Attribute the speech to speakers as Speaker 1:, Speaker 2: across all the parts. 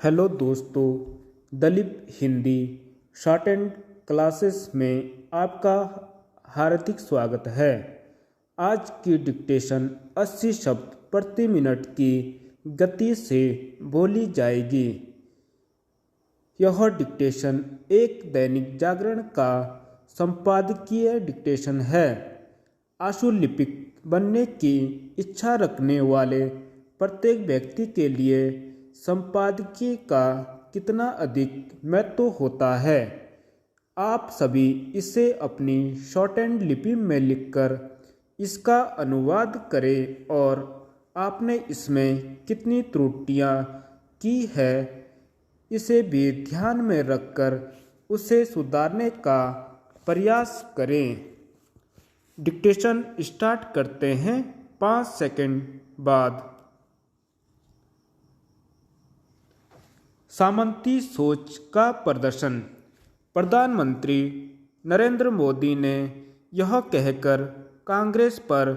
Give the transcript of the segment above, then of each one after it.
Speaker 1: Hello दोस्तों, Dalip Hindi shorthand classes में आपका हार्दिक स्वागत है। आज की डिक्टेशन 80 शब्द प्रति मिनट की गति से बोली जाएगी। यह डिक्टेशन एक दैनिक जागरण का संपादकीय डिक्टेशन है। आशुलिपिक बनने की इच्छा रखने वाले प्रत्येक व्यक्ति के लिए संपादकीय का कितना अधिक महत्व होता है। आप सभी इसे अपनी शॉर्ट हैंड लिपि में लिखकर इसका अनुवाद करें और आपने इसमें कितनी त्रुटियां की है इसे भी ध्यान में रखकर उसे सुधारने का प्रयास करें। डिक्टेशन स्टार्ट करते हैं 5 सेकंड बाद। सामंती सोच का प्रदर्शन। प्रधानमंत्री नरेंद्र मोदी ने यह कहकर कांग्रेस पर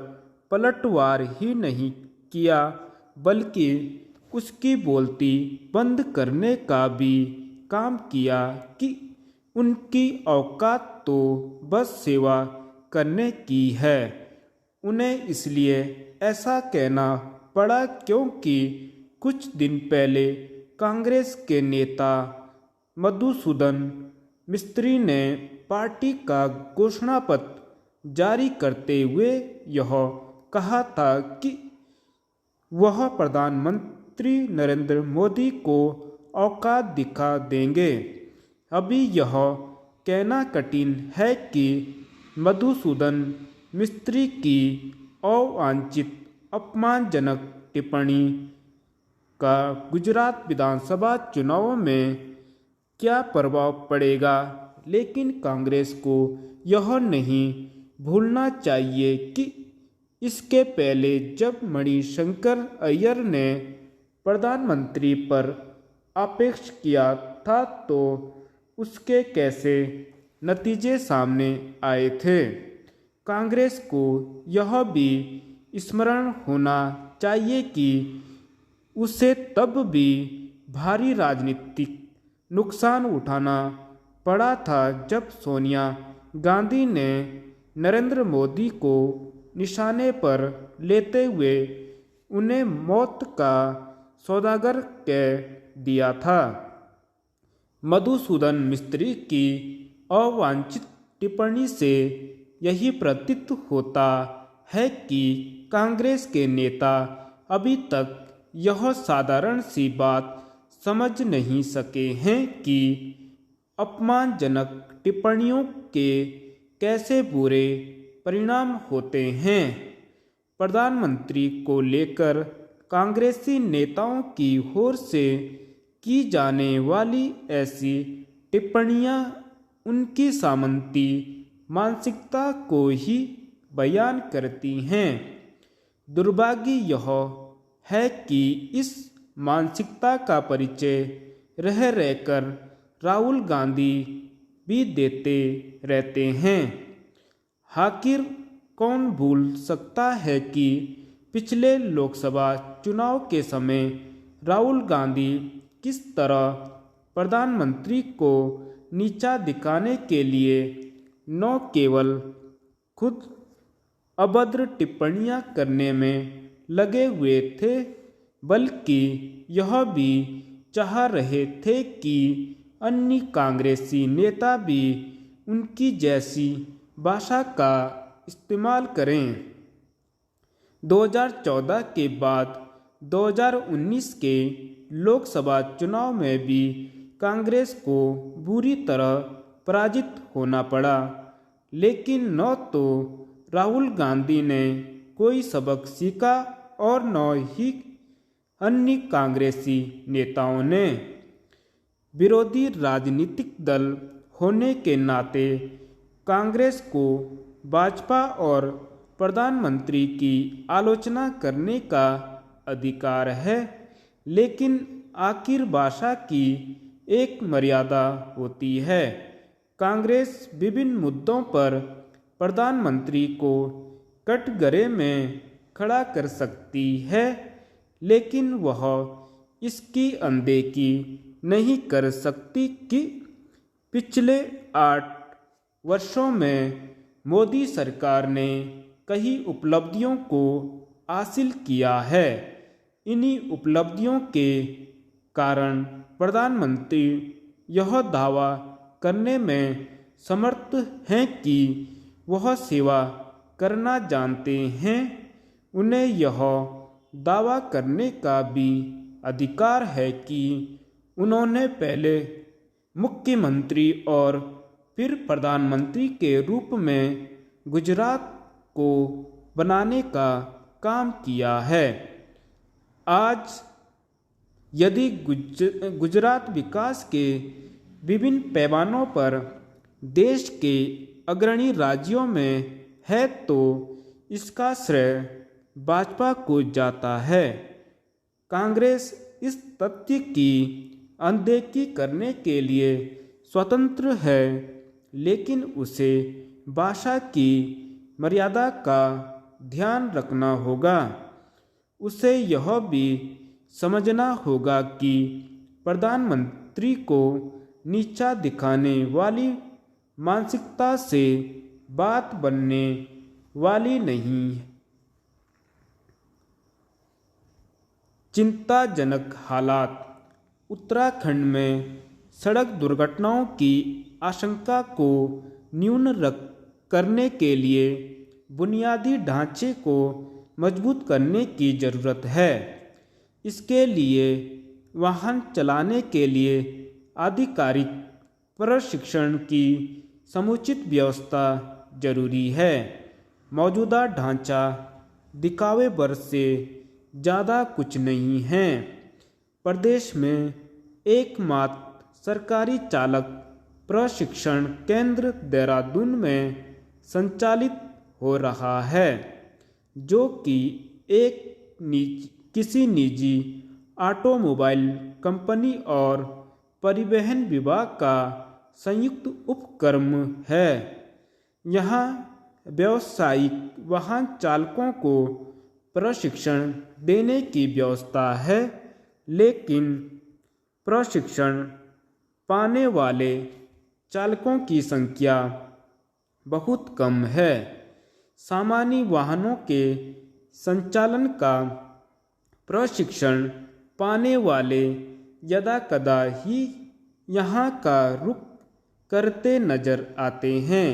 Speaker 1: पलटवार ही नहीं किया बल्कि उसकी बोलती बंद करने का भी काम किया कि उनकी औकात तो बस सेवा करने की है। उन्हें इसलिए ऐसा कहना पड़ा क्योंकि कुछ दिन पहले कांग्रेस के नेता मधुसूदन मिस्त्री ने पार्टी का घोषणा पत्र जारी करते हुए यह कहा था कि वह प्रधानमंत्री नरेंद्र मोदी को औकात दिखा देंगे। अभी यह कहना कठिन है कि मधुसूदन मिस्त्री की अवांछित अपमानजनक टिप्पणी का गुजरात विधानसभा चुनाव में क्या प्रभाव पड़ेगा, लेकिन कांग्रेस को यह नहीं भूलना चाहिए कि इसके पहले जब मणिशंकर अय्यर ने प्रधानमंत्री पर आक्षेप किया था तो उसके कैसे नतीजे सामने आए थे। कांग्रेस को यह भी स्मरण होना चाहिए कि उसे तब भी भारी राजनीतिक नुकसान उठाना पड़ा था जब सोनिया गांधी ने नरेंद्र मोदी को निशाने पर लेते हुए उन्हें मौत का सौदागर कह दिया था। मधुसूदन मिस्त्री की अवांछित टिप्पणी से यही प्रतीत होता है कि कांग्रेस के नेता अभी तक यह साधारण सी बात समझ नहीं सके हैं कि अपमानजनक टिप्पणियों के कैसे बुरे परिणाम होते हैं। प्रधानमंत्री को लेकर कांग्रेसी नेताओं की ओर से की जाने वाली ऐसी टिप्पणियां उनकी सामंती मानसिकता को ही बयान करती हैं। दुर्भाग्य यह है कि इस मानसिकता का परिचय रह रहकर राहुल गांधी भी देते रहते हैं। आखिर कौन भूल सकता है कि पिछले लोकसभा चुनाव के समय राहुल गांधी किस तरह प्रधानमंत्री को नीचा दिखाने के लिए न केवल खुद अभद्र टिप्पणियां करने में लगे हुए थे बल्कि यह भी चाह रहे थे कि अन्य कांग्रेसी नेता भी उनकी जैसी भाषा का इस्तेमाल करें। 2014 के बाद 2019 के लोकसभा चुनाव में भी कांग्रेस को बुरी तरह पराजित होना पड़ा, लेकिन न तो राहुल गांधी ने कोई सबक सीखा और न ही अन्य कांग्रेसी नेताओं ने। विरोधी राजनीतिक दल होने के नाते कांग्रेस को भाजपा और प्रधानमंत्री की आलोचना करने का अधिकार है, लेकिन आखिर भाषा की एक मर्यादा होती है। कांग्रेस विभिन्न मुद्दों पर प्रधानमंत्री को कटघरे में खड़ा कर सकती है, लेकिन वह इसकी अनदेखी नहीं कर सकती कि पिछले 8 वर्षों में मोदी सरकार ने कई उपलब्धियों को हासिल किया है। इन्हीं उपलब्धियों के कारण प्रधानमंत्री यह दावा करने में समर्थ हैं कि वह सेवा करना जानते हैं। उन्हें यह दावा करने का भी अधिकार है कि उन्होंने पहले मुख्यमंत्री और फिर प्रधानमंत्री के रूप में गुजरात को बनाने का काम किया है। आज यदि गुजरात विकास के विभिन्न पैमानों पर देश के अग्रणी राज्यों में है तो इसका श्रेय भाजपा को जाता है। कांग्रेस इस तथ्य की अनदेखी करने के लिए स्वतंत्र है, लेकिन उसे भाषा की मर्यादा का ध्यान रखना होगा। उसे यह भी समझना होगा कि प्रधानमंत्री को नीचा दिखाने वाली मानसिकता से बात बनने वाली नहीं। चिंताजनक हालात। उत्तराखंड में सड़क दुर्घटनाओं की आशंका को न्यून करने के लिए बुनियादी ढांचे को मजबूत करने की ज़रूरत है। इसके लिए वाहन चलाने के लिए आधिकारिक प्रशिक्षण की समुचित व्यवस्था जरूरी है। मौजूदा ढांचा दिखावे भर से ज़्यादा कुछ नहीं है। प्रदेश में एकमात्र सरकारी चालक प्रशिक्षण केंद्र देहरादून में संचालित हो रहा है, जो कि किसी निजी ऑटोमोबाइल कंपनी और परिवहन विभाग का संयुक्त उपक्रम है। यहाँ व्यावसायिक वाहन चालकों को प्रशिक्षण देने की व्यवस्था है, लेकिन प्रशिक्षण पाने वाले चालकों की संख्या बहुत कम है। सामान्य वाहनों के संचालन का प्रशिक्षण पाने वाले यदाकदा ही यहाँ का रुख करते नजर आते हैं।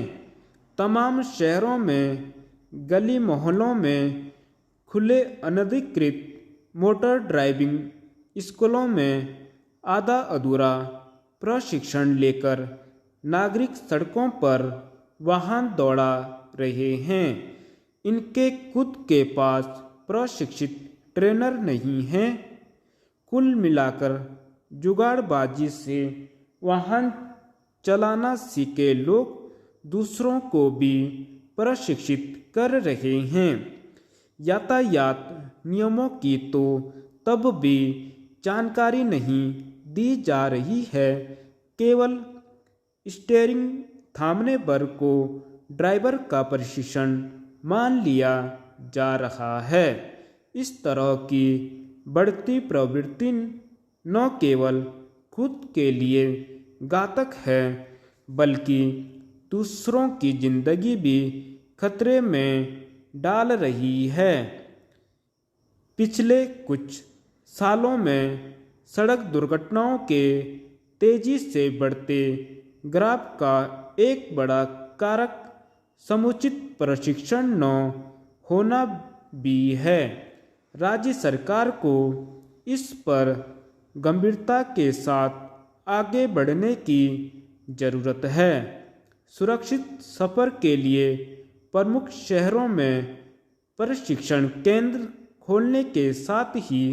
Speaker 1: तमाम शहरों में गली मोहल्लों में खुले अनधिकृत मोटर ड्राइविंग स्कूलों में आधा अधूरा प्रशिक्षण लेकर नागरिक सड़कों पर वाहन दौड़ा रहे हैं। इनके खुद के पास प्रशिक्षित ट्रेनर नहीं हैं। कुल मिलाकर जुगाड़बाजी से वाहन चलाना सीखे लोग दूसरों को भी प्रशिक्षित कर रहे हैं। यातायात नियमों की तो तब भी जानकारी नहीं दी जा रही है, केवल स्टीयरिंग थामने पर को ड्राइवर का प्रशिक्षण मान लिया जा रहा है। इस तरह की बढ़ती प्रवृत्ति न केवल खुद के लिए घातक है, बल्कि दूसरों की जिंदगी भी खतरे में डाल रही है। पिछले कुछ सालों में सड़क दुर्घटनाओं के तेजी से बढ़ते ग्राफ का एक बड़ा कारक समुचित प्रशिक्षण न होना भी है। राज्य सरकार को इस पर गंभीरता के साथ आगे बढ़ने की जरूरत है। सुरक्षित सफर के लिए प्रमुख शहरों में प्रशिक्षण केंद्र खोलने के साथ ही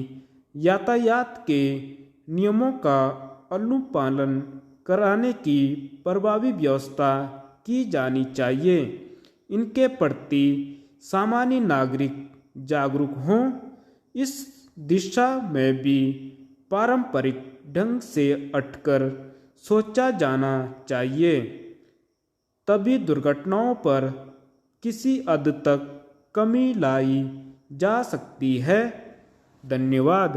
Speaker 1: यातायात के नियमों का अनुपालन कराने की प्रभावी व्यवस्था की जानी चाहिए। इनके प्रति सामान्य नागरिक जागरूक हों। इस दिशा में भी पारंपरिक ढंग से हटकर सोचा जाना चाहिए, तभी दुर्घटनाओं पर किसी हद तक कमी लाई जा सकती है। धन्यवाद।